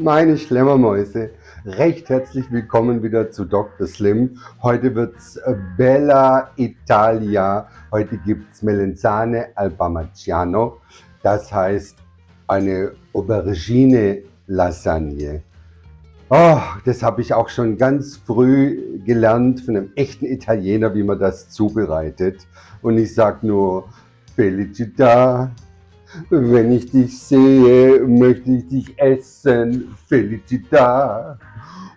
Meine Schlemmermäuse, recht herzlich willkommen wieder zu Dr. Slim. Heute wird's Bella Italia. Heute gibt's Melanzane al Parmigiano. Das heißt eine Aubergine-Lasagne. Oh, das habe ich auch schon ganz früh gelernt von einem echten Italiener, wie man das zubereitet. Und ich sag nur Felicità. Wenn ich dich sehe, möchte ich dich essen, Felicità.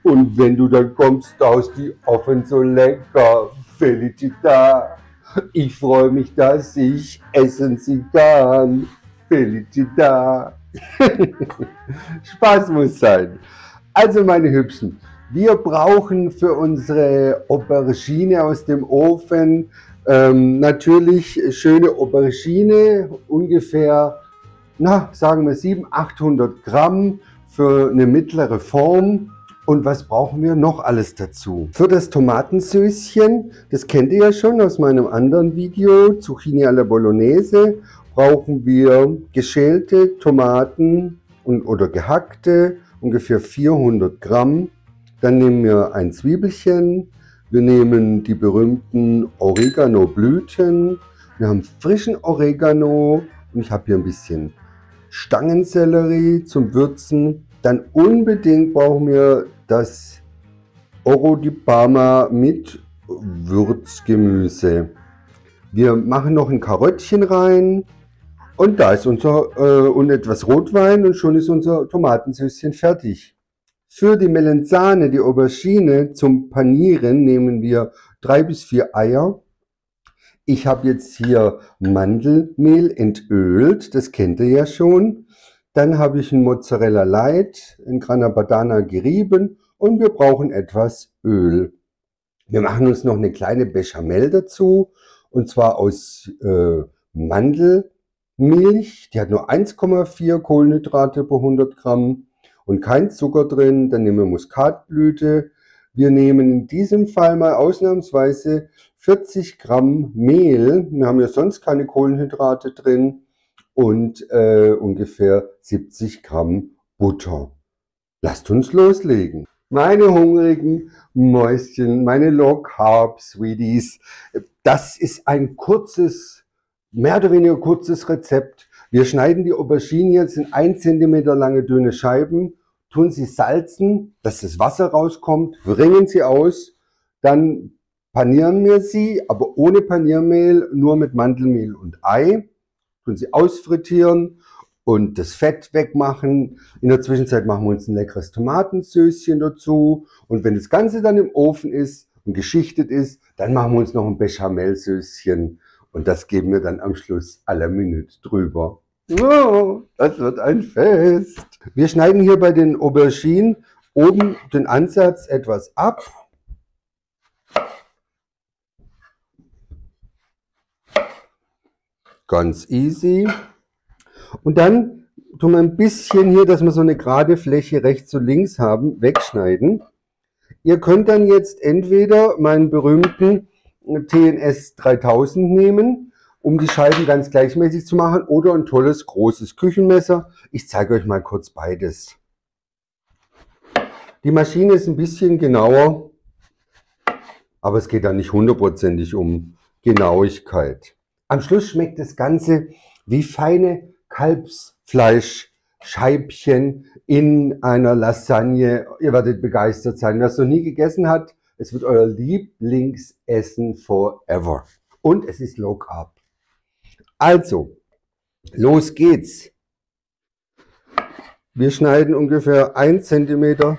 Und wenn du dann kommst, aus die offen so lecker, Felicità. Ich freue mich, dass ich essen sie kann, Felicità. Spaß muss sein. Also meine Hübschen, wir brauchen für unsere Aubergine aus dem Ofen natürlich schöne Aubergine, ungefähr, sagen wir 700-800 Gramm für eine mittlere Form. Und was brauchen wir noch alles dazu? Für das Tomatensößchen, das kennt ihr ja schon aus meinem anderen Video, Zucchini alla Bolognese, brauchen wir geschälte Tomaten oder gehackte, ungefähr 400 Gramm. Dann nehmen wir ein Zwiebelchen. Wir nehmen die berühmten Oregano-Blüten. Wir haben frischen Oregano und ich habe hier ein bisschen Stangensellerie zum Würzen. Dann unbedingt brauchen wir das Oro di Parma mit Würzgemüse. Wir machen noch ein Karottchen rein und da ist und etwas Rotwein und schon ist unser Tomatensüßchen fertig. Für die Melanzane, die Aubergine zum Panieren, nehmen wir 3 bis 4 Eier. Ich habe jetzt hier Mandelmehl entölt, das kennt ihr ja schon. Dann habe ich ein Mozzarella Light, ein Grana Padano gerieben und wir brauchen etwas Öl. Wir machen uns noch eine kleine Bechamel dazu und zwar aus Mandelmilch. Die hat nur 1,4 Kohlenhydrate pro 100 Gramm. Und kein Zucker drin, dann nehmen wir Muskatblüte. Wir nehmen in diesem Fall mal ausnahmsweise 40 Gramm Mehl. Wir haben ja sonst keine Kohlenhydrate drin und ungefähr 70 Gramm Butter. Lasst uns loslegen. Meine hungrigen Mäuschen, meine Low Carb Sweeties, das ist ein kurzes, mehr oder weniger kurzes Rezept. Wir schneiden die Aubergine jetzt in 1 cm lange dünne Scheiben, tun sie salzen, dass das Wasser rauskommt, wringen sie aus, dann panieren wir sie, aber ohne Paniermehl, nur mit Mandelmehl und Ei, tun sie ausfrittieren und das Fett wegmachen. In der Zwischenzeit machen wir uns ein leckeres Tomatensößchen dazu und wenn das Ganze dann im Ofen ist und geschichtet ist, dann machen wir uns noch ein Bechamelsößchen. Und das geben wir dann am Schluss à la minute drüber. Oh, das wird ein Fest. Wir schneiden hier bei den Auberginen oben den Ansatz etwas ab. Ganz easy. Und dann tun wir ein bisschen hier, dass wir so eine gerade Fläche rechts und links haben, wegschneiden. Ihr könnt dann jetzt entweder meinen berühmten TNS 3000 nehmen, um die Scheiben ganz gleichmäßig zu machen, oder ein tolles großes Küchenmesser. Ich zeige euch mal kurz beides. Die Maschine ist ein bisschen genauer, aber es geht da nicht hundertprozentig um Genauigkeit. Am Schluss schmeckt das Ganze wie feine Kalbsfleischscheibchen in einer Lasagne. Ihr werdet begeistert sein. Wer es noch nie gegessen hat, es wird euer Lieblingsessen forever. Und es ist Low Carb. Also, los geht's. Wir schneiden ungefähr 1 cm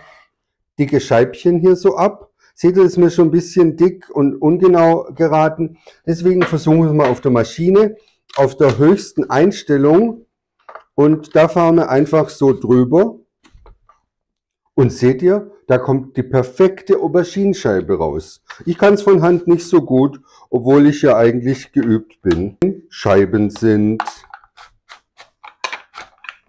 dicke Scheibchen hier so ab. Seht ihr, das ist mir schon ein bisschen dick und ungenau geraten. Deswegen versuchen wir mal auf der Maschine, auf der höchsten Einstellung. Und da fahren wir einfach so drüber. Und seht ihr, da kommt die perfekte Auberginenscheibe raus. Ich kann es von Hand nicht so gut, obwohl ich ja eigentlich geübt bin. Scheiben sind.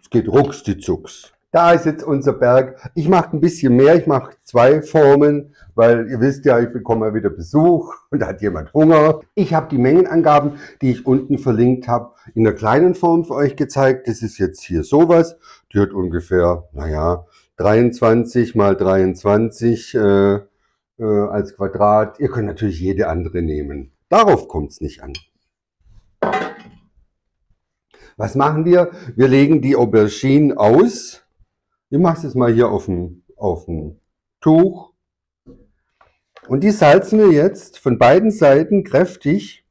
Es geht rucksdizucks. Da ist jetzt unser Berg. Ich mache ein bisschen mehr. Ich mache 2 Formen, weil ihr wisst ja, ich bekomme ja wieder Besuch und da hat jemand Hunger. Ich habe die Mengenangaben, die ich unten verlinkt habe, in einer kleinen Form für euch gezeigt. Das ist jetzt hier sowas. Die hat ungefähr, naja, 23 mal 23 als Quadrat. Ihr könnt natürlich jede andere nehmen. Darauf kommt es nicht an. Was machen wir? Wir legen die Auberginen aus. Ich mache es jetzt mal hier auf dem Tuch. Und die salzen wir jetzt von beiden Seiten kräftig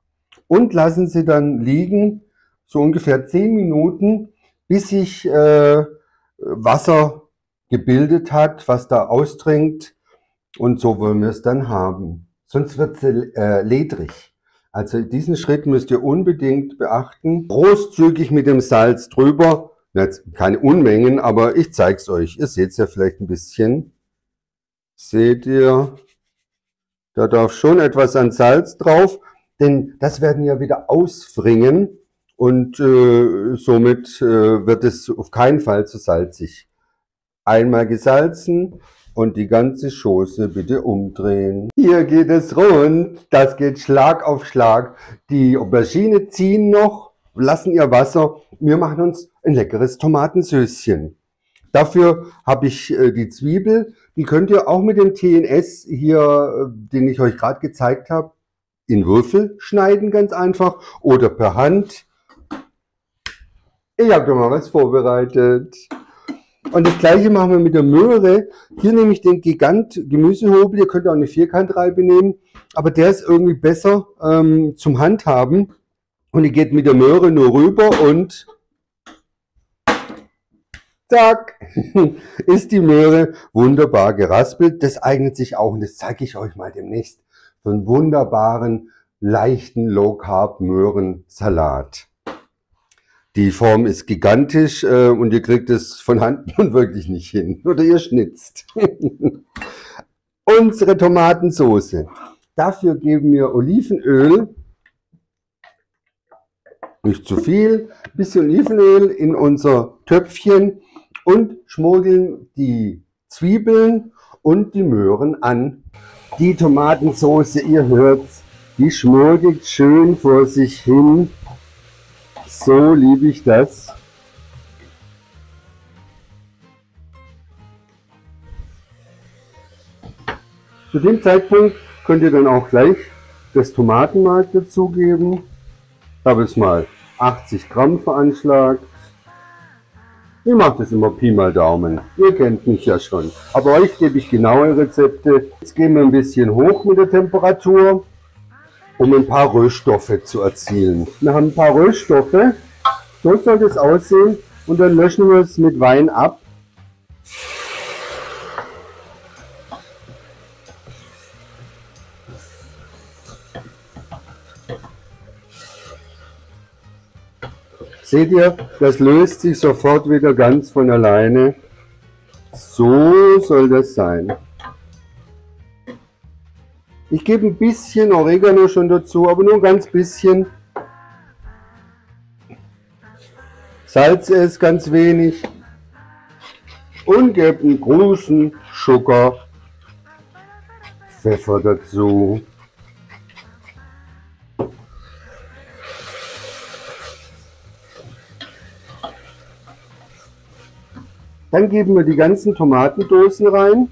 und lassen sie dann liegen, so ungefähr 10 Minuten, bis sich Wasser gebildet hat, was da austrinkt. Und so wollen wir es dann haben. Sonst wird es ledrig. Also diesen Schritt müsst ihr unbedingt beachten. Großzügig mit dem Salz drüber. Jetzt keine Unmengen, aber ich zeige es euch. Ihr seht es ja vielleicht ein bisschen. Seht ihr? Da darf schon etwas an Salz drauf, denn das werden ja wieder ausfringen und somit wird es auf keinen Fall zu salzig. Einmal gesalzen und die ganze Schoße bitte umdrehen. Hier geht es rund, das geht Schlag auf Schlag. Die Aubergine ziehen noch, lassen ihr Wasser. Wir machen uns ein leckeres Tomatensößchen. Dafür habe ich die Zwiebel, die könnt ihr auch mit dem TNS hier, den ich euch gerade gezeigt habe, in Würfel schneiden, ganz einfach, oder per Hand. Ich habe da mal was vorbereitet. Und das gleiche machen wir mit der Möhre. Hier nehme ich den Gigant Gemüsehobel, ihr könnt auch eine Vierkantreibe nehmen, aber der ist irgendwie besser zum Handhaben. Und ihr geht mit der Möhre nur rüber und zack, ist die Möhre wunderbar geraspelt. Das eignet sich auch, und das zeige ich euch mal demnächst, für einen wunderbaren, leichten Low-Carb-Möhrensalat. Die Form ist gigantisch und ihr kriegt es von Hand nun wirklich nicht hin. Oder ihr schnitzt. Unsere Tomatensauce. Dafür geben wir Olivenöl. Nicht zu viel. Ein bisschen Olivenöl in unser Töpfchen und schmuggeln die Zwiebeln und die Möhren an. Die Tomatensauce, ihr hört's, die schmurgelt schön vor sich hin. So liebe ich das. Zu dem Zeitpunkt könnt ihr dann auch gleich das Tomatenmark dazugeben. Ich habe es mal 80 Gramm veranschlagt. Ich mache das immer Pi mal Daumen. Ihr kennt mich ja schon. Aber euch gebe ich genaue Rezepte. Jetzt gehen wir ein bisschen hoch mit der Temperatur, um ein paar Röststoffe zu erzielen. Wir haben ein paar Röststoffe, so soll das aussehen, und dann löschen wir es mit Wein ab. Seht ihr, das löst sich sofort wieder ganz von alleine. So soll das sein. Ich gebe ein bisschen Oregano schon dazu, aber nur ein ganz bisschen. Salze es ganz wenig und gebe einen großen Schucker Pfeffer dazu. Dann geben wir die ganzen Tomatendosen rein.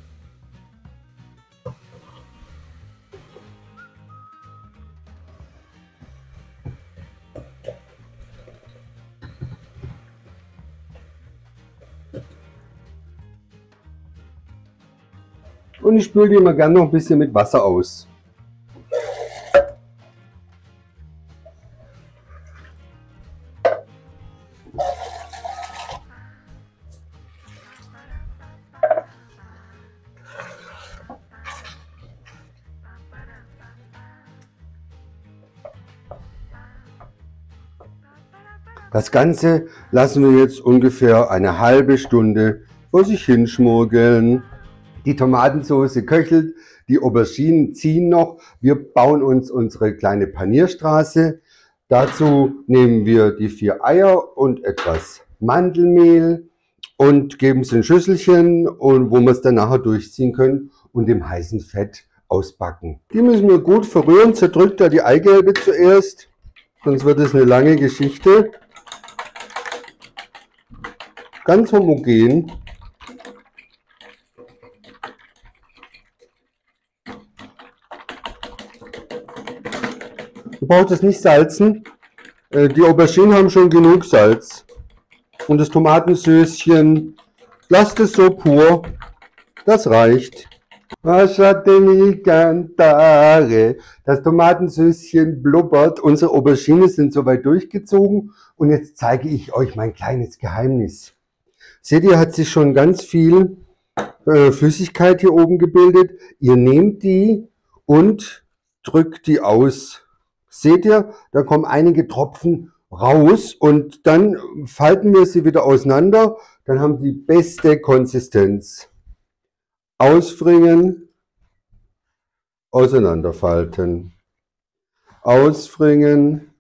Und ich spüle die immer gerne noch ein bisschen mit Wasser aus. Das Ganze lassen wir jetzt ungefähr eine halbe Stunde vor sich hinschmurgeln. Die Tomatensauce köchelt, die Auberginen ziehen noch. Wir bauen uns unsere kleine Panierstraße. Dazu nehmen wir die 4 Eier und etwas Mandelmehl und geben es in ein Schüsselchen, und wo wir es dann nachher durchziehen können und im heißen Fett ausbacken. Die müssen wir gut verrühren. Zerdrückt da die Eigelbe zuerst, sonst wird es eine lange Geschichte. Ganz homogen. Du brauchst es nicht salzen. Die Auberginen haben schon genug Salz. Und das Tomatensöschen, lasst es so pur. Das reicht. Lasciatemi cantare. Das Tomatensöschen blubbert. Unsere Auberginen sind soweit durchgezogen. Und jetzt zeige ich euch mein kleines Geheimnis. Seht ihr, hat sich schon ganz viel Flüssigkeit hier oben gebildet. Ihr nehmt die und drückt die aus. Seht ihr, da kommen einige Tropfen raus und dann falten wir sie wieder auseinander. Dann haben die beste Konsistenz. Auswringen, auseinanderfalten. Auswringen,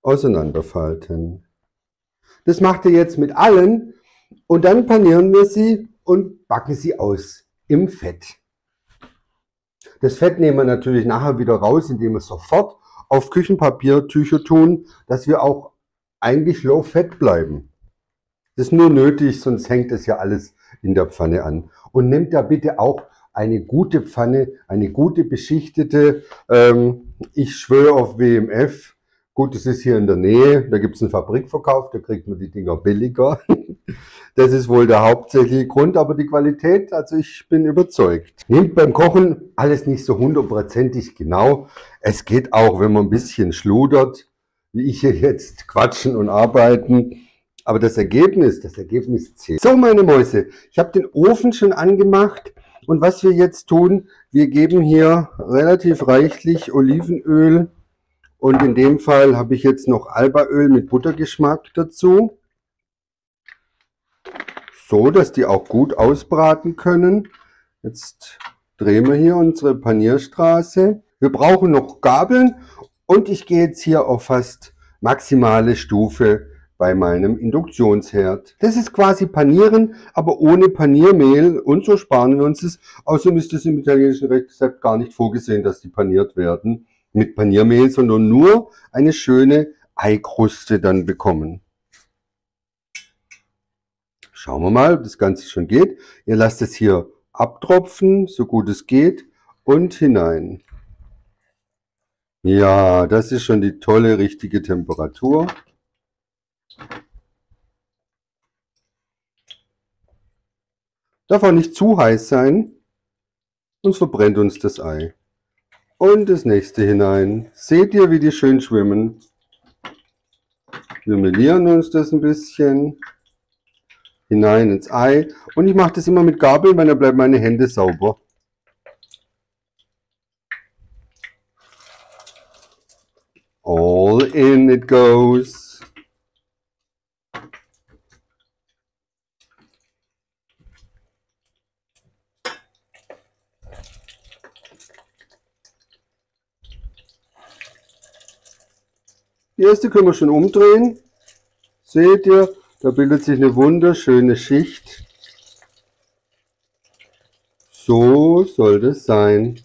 auseinanderfalten. Das macht ihr jetzt mit allen und dann panieren wir sie und backen sie aus im Fett. Das Fett nehmen wir natürlich nachher wieder raus, indem wir sofort auf Küchenpapiertücher tun, dass wir auch eigentlich low fett bleiben. Das ist nur nötig, sonst hängt das ja alles in der Pfanne an. Und nehmt da bitte auch eine gute Pfanne, eine gute beschichtete. Ich schwöre auf WMF. Gut, das ist hier in der Nähe, da gibt es einen Fabrikverkauf, da kriegt man die Dinger billiger. Das ist wohl der hauptsächliche Grund, aber die Qualität, also ich bin überzeugt. Nehmt beim Kochen alles nicht so hundertprozentig genau. Es geht auch, wenn man ein bisschen schludert, wie ich hier jetzt quatschen und arbeiten. Aber das Ergebnis zählt. So, meine Mäuse, ich habe den Ofen schon angemacht und was wir jetzt tun, wir geben hier relativ reichlich Olivenöl und in dem Fall habe ich jetzt noch Albaöl mit Buttergeschmack dazu. So, dass die auch gut ausbraten können. Jetzt drehen wir hier unsere Panierstraße. Wir brauchen noch Gabeln und ich gehe jetzt hier auf fast maximale Stufe bei meinem Induktionsherd. Das ist quasi Panieren, aber ohne Paniermehl und so sparen wir uns das. Außerdem ist es im italienischen Rezept gar nicht vorgesehen, dass die paniert werden mit Paniermehl, sondern nur eine schöne Eikruste dann bekommen. Schauen wir mal, ob das Ganze schon geht. Ihr lasst es hier abtropfen, so gut es geht, und hinein. Ja, das ist schon die tolle, richtige Temperatur. Darf auch nicht zu heiß sein, sonst verbrennt uns das Ei. Und das nächste hinein. Seht ihr, wie die schön schwimmen? Wir melieren uns das ein bisschen. Hinein ins Ei. Und ich mache das immer mit Gabeln, weil dann bleiben meine Hände sauber. All in it goes. Die erste können wir schon umdrehen. Seht ihr? Da bildet sich eine wunderschöne Schicht. So soll das sein.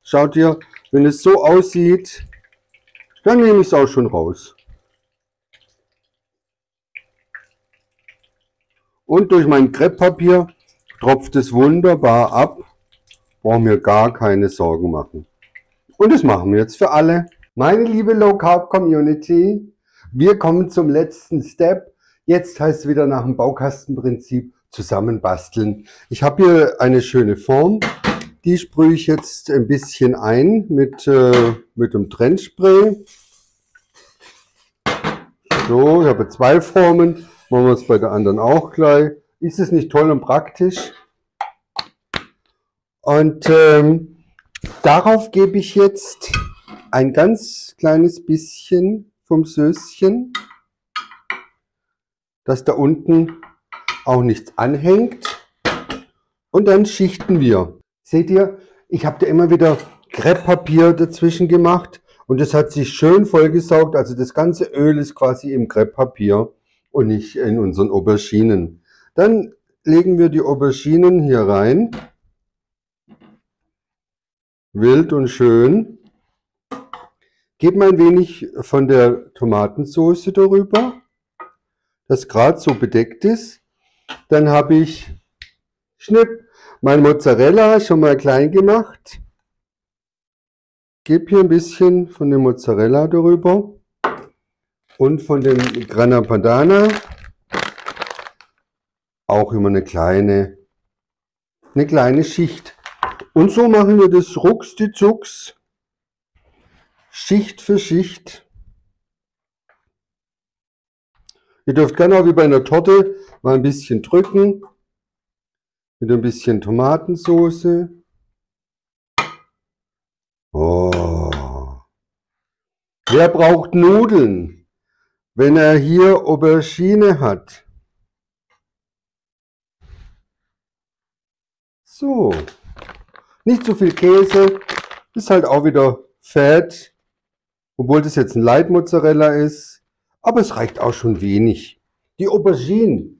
Schaut ihr, wenn es so aussieht, dann nehme ich es auch schon raus. Und durch mein Krepppapier tropft es wunderbar ab. Brauchen wir gar keine Sorgen machen. Und das machen wir jetzt für alle. Meine liebe Low Carb Community, wir kommen zum letzten Step. Jetzt heißt es wieder nach dem Baukastenprinzip zusammenbasteln. Ich habe hier eine schöne Form. Die sprühe ich jetzt ein bisschen ein mit dem Trennspray. So, ich habe 2 Formen. Machen wir es bei der anderen auch gleich. Ist es nicht toll und praktisch? Und darauf gebe ich jetzt ein ganz kleines bisschen vom Söschen, dass da unten auch nichts anhängt. Und dann schichten wir. Seht ihr, ich habe da immer wieder Krepppapier dazwischen gemacht und das hat sich schön vollgesaugt. Also das ganze Öl ist quasi im Krepppapier und nicht in unseren Auberginen. Dann legen wir die Auberginen hier rein. Wild und schön. Geben ein wenig von der Tomatensauce darüber, das gerade so bedeckt ist. Dann habe ich Schnipp, mein Mozzarella schon mal klein gemacht. Gebe hier ein bisschen von dem Mozzarella darüber und von dem Grana Padano. Auch immer eine kleine Schicht. Und so machen wir das rucksdizucks, Schicht für Schicht. Ihr dürft gerne auch wie bei einer Torte mal ein bisschen drücken. Mit ein bisschen Tomatensauce. Oh. Wer braucht Nudeln, wenn er hier Aubergine hat? So. Nicht zu viel Käse. Ist halt auch wieder Fett. Obwohl das jetzt ein Light-Mozzarella ist. Aber es reicht auch schon wenig. Die Aubergine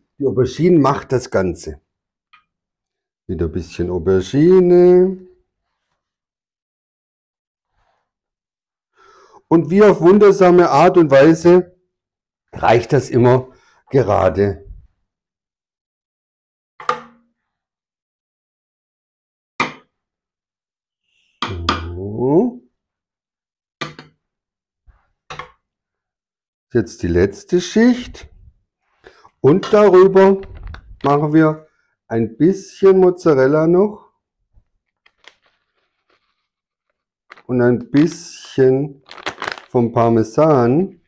macht das Ganze. Wieder ein bisschen Aubergine. Und wie auf wundersame Art und Weise reicht das immer gerade. So. Jetzt die letzte Schicht. Und darüber machen wir ein bisschen Mozzarella noch. Und ein bisschen vom Parmesan.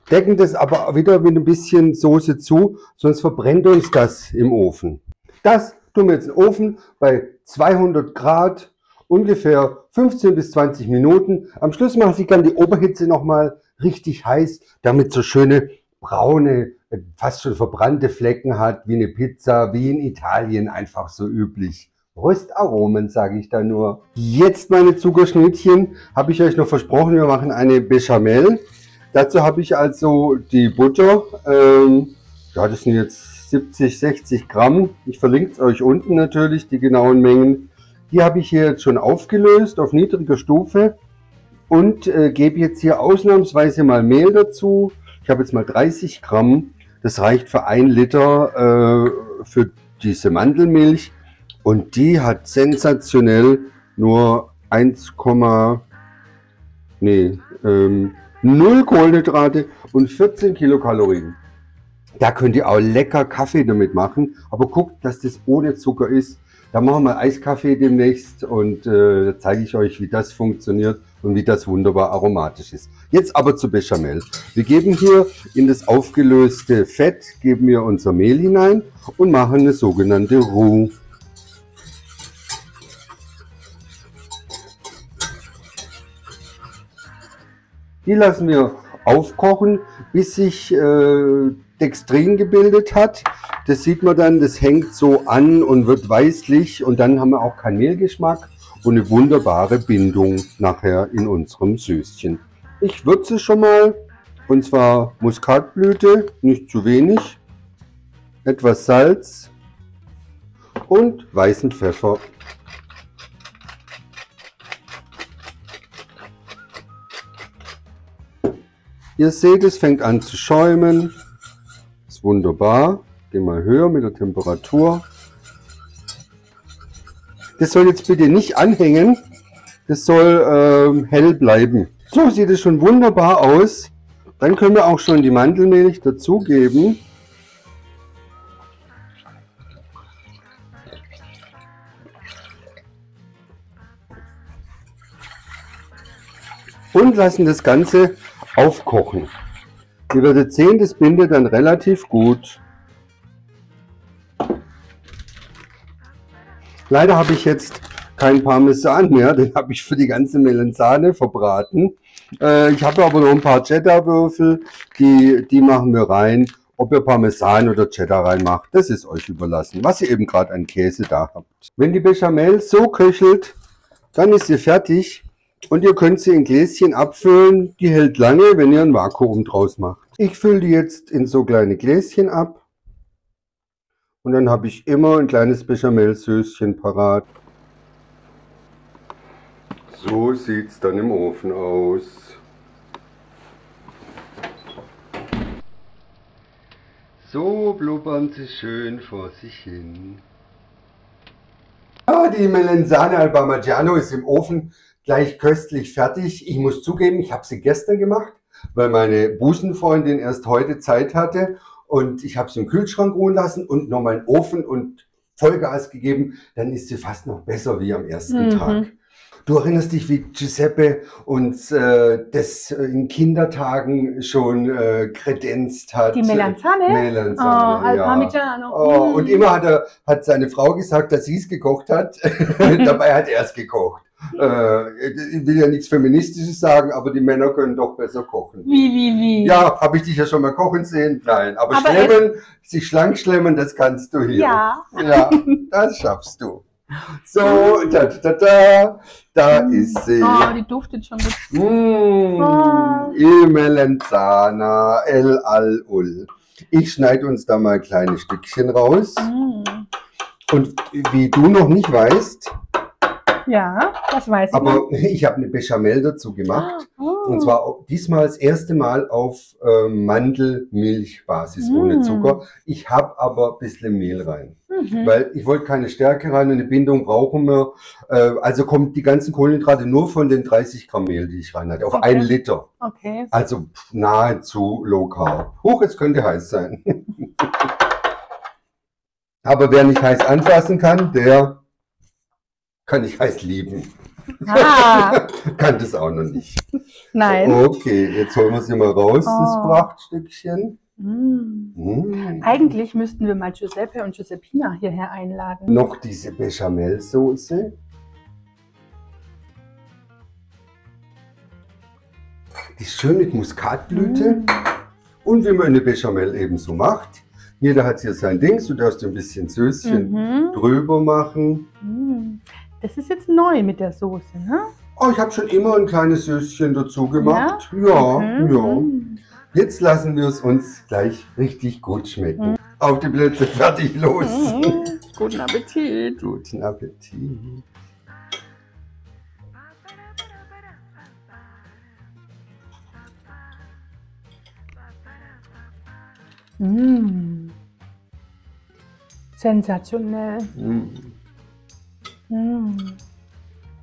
Decken das aber wieder mit ein bisschen Soße zu, sonst verbrennt uns das im Ofen. Das tun wir jetzt in den Ofen bei 200 Grad, ungefähr 15 bis 20 Minuten. Am Schluss mache ich dann die Oberhitze nochmal richtig heiß, damit so schöne braune, fast schon verbrannte Flecken hat, wie eine Pizza, wie in Italien einfach so üblich. Röstaromen, sage ich da nur. Jetzt, meine Zuckerschnittchen, habe ich euch noch versprochen, wir machen eine Bechamel. Dazu habe ich also die Butter, ja, das sind jetzt 70, 60 Gramm. Ich verlinke es euch unten natürlich, die genauen Mengen. Die habe ich hier jetzt schon aufgelöst auf niedriger Stufe und gebe jetzt hier ausnahmsweise mal Mehl dazu. Ich habe jetzt mal 30 Gramm. Das reicht für 1 Liter für diese Mandelmilch. Und die hat sensationell nur 0 Kohlenhydrate und 14 Kilokalorien. Da könnt ihr auch lecker Kaffee damit machen, aber guckt, dass das ohne Zucker ist. Da machen wir Eiskaffee demnächst und da zeige ich euch, wie das funktioniert und wie das wunderbar aromatisch ist. Jetzt aber zur Bechamel. Wir geben hier in das aufgelöste Fett, geben wir unser Mehl hinein und machen eine sogenannte Roux. Die lassen wir aufkochen, bis sich Dextrin gebildet hat. Das sieht man dann, das hängt so an und wird weißlich und dann haben wir auch Kanelgeschmack und eine wunderbare Bindung nachher in unserem Süßchen. Ich würze schon mal, und zwar Muskatblüte, nicht zu wenig, etwas Salz und weißen Pfeffer. Ihr seht, es fängt an zu schäumen. Ist wunderbar. Gehen wir höher mit der Temperatur. Das soll jetzt bitte nicht anhängen. Das soll hell bleiben. So sieht es schon wunderbar aus. Dann können wir auch schon die Mandelmilch dazugeben. Und lassen das Ganze aufkochen. Ihr werdet sehen, das bindet dann relativ gut. Leider habe ich jetzt keinen Parmesan mehr, den habe ich für die ganze Melanzane verbraten. Ich habe aber noch ein paar Cheddar-Würfel, die machen wir rein. Ob ihr Parmesan oder Cheddar reinmacht, das ist euch überlassen, was ihr eben gerade an Käse da habt. Wenn die Bechamel so köchelt, dann ist sie fertig. Und ihr könnt sie in Gläschen abfüllen, die hält lange, wenn ihr ein Vakuum draus macht. Ich fülle die jetzt in so kleine Gläschen ab und dann habe ich immer ein kleines Bechamelsößchen parat. So sieht es dann im Ofen aus. So blubbern sie schön vor sich hin. Ah, die Melanzane al Parmigiano ist im Ofen gleich köstlich fertig. Ich muss zugeben, ich habe sie gestern gemacht, weil meine Busenfreundin erst heute Zeit hatte. Und ich habe sie im Kühlschrank ruhen lassen und nochmal in den Ofen und Vollgas gegeben. Dann ist sie fast noch besser wie am ersten Tag. Du erinnerst dich, wie Giuseppe uns das in Kindertagen schon kredenzt hat. Die Melanzane? Melanzane, al ja. Parmigiano. Oh, und immer hat seine Frau gesagt, dass sie es gekocht hat. Dabei hat er es gekocht. Ich will ja nichts Feministisches sagen, aber die Männer können doch besser kochen. Wie? Ja, habe ich dich ja schon mal kochen sehen? Nein, aber sich schlank schlemmen, das kannst du hier. Ja. Ja, das schaffst du. So, da ist sie. Oh, die duftet schon gut. Il Melenzana, El Al-Ul. Ich schneide uns da mal kleine Stückchen raus. Und wie du noch nicht weißt, ja, das weiß ich. Aber ich habe eine Bechamel dazu gemacht. Und zwar diesmal das erste Mal auf Mandelmilchbasis ohne Zucker. Ich habe aber ein bisschen Mehl rein. Weil ich wollte keine Stärke rein und eine Bindung brauchen wir. Also kommt die ganzen Kohlenhydrate nur von den 30 Gramm Mehl, die ich rein hatte, auf 1 Liter. Okay. Also nahezu low carb. Huch, es könnte heiß sein. Aber wer nicht heiß anfassen kann, der kann ich heiß lieben. Kann das auch noch nicht. Nein. Okay, jetzt holen wir sie mal raus, das Prachtstückchen. Eigentlich müssten wir mal Giuseppe und Giuseppina hierher einladen. Noch diese Bechamelsoße. Die ist schön mit Muskatblüte. Und wie man eine Bechamel eben so macht. Jeder hat hier sein Ding. Du darfst ein bisschen Söschen drüber machen. Das ist jetzt neu mit der Soße, ne? Oh, ich habe schon immer ein kleines Söschen dazu gemacht. Ja. Jetzt lassen wir es uns gleich richtig gut schmecken. Auf die Plätze, fertig, los. Guten Appetit. Guten Appetit. Sensationell.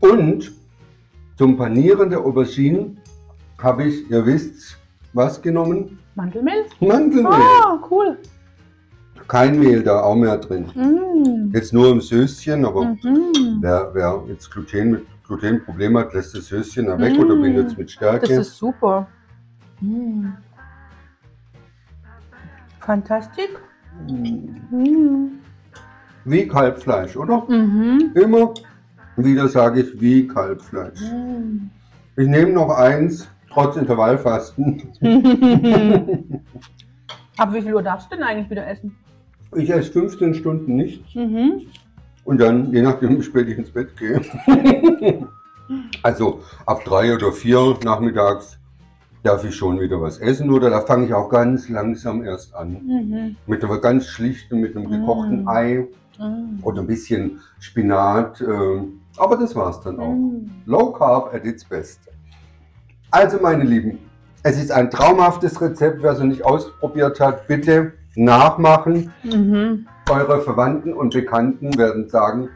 Und zum Panieren der Auberginen habe ich, ihr wisst, was genommen? Mandelmehl? Mandelmehl. Ah, cool. Kein Mehl da, auch mehr drin. Jetzt nur im Söschen, aber wer jetzt Glutenproblem hat, lässt das Söschen da weg oder bindet es mit Stärke. Das ist super. Fantastisch. Wie Kalbfleisch, oder? Immer wieder sage ich wie Kalbfleisch. Ich nehme noch eins, trotz Intervallfasten. Aber wie viel Uhr darfst du denn eigentlich wieder essen? Ich esse 15 Stunden nichts. Und dann, je nachdem, wie spät ich ins Bett gehe. Also ab 3 oder 4 nachmittags darf ich schon wieder was essen. Oder da fange ich auch ganz langsam erst an. Mit einem ganz schlichten, mit einem gekochten Ei. Und ein bisschen Spinat, aber das war's dann auch. Low Carb at its best. Also meine Lieben, es ist ein traumhaftes Rezept. Wer es noch nicht ausprobiert hat, bitte nachmachen. Eure Verwandten und Bekannten werden sagen,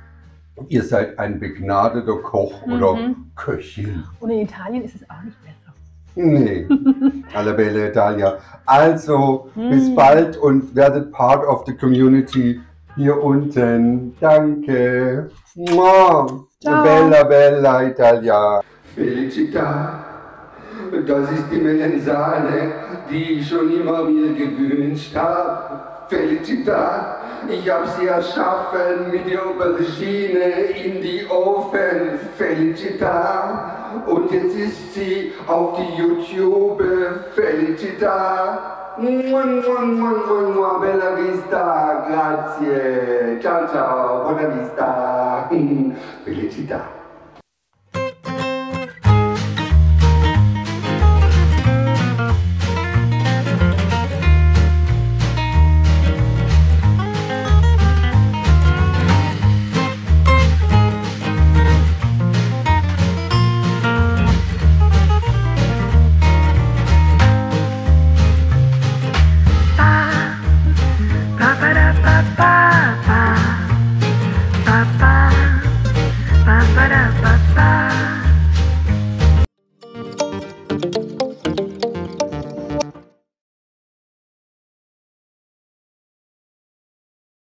ihr seid ein begnadeter Koch oder Köchin. Und in Italien ist es auch nicht besser. Nee, alla bella Italia. Also, bis bald und werdet part of the community. Hier unten. Danke. Ciao. Bella, bella Italia. Felicità. Das ist die Melenzane, die ich schon immer mir gewünscht habe. Felicità. Ich habe sie erschaffen mit der Aubergine in die Ofen. Felicità. Und jetzt ist sie auf die YouTube. Felicità. Bella vista, grazie. Ciao ciao, buona vista. Felicità.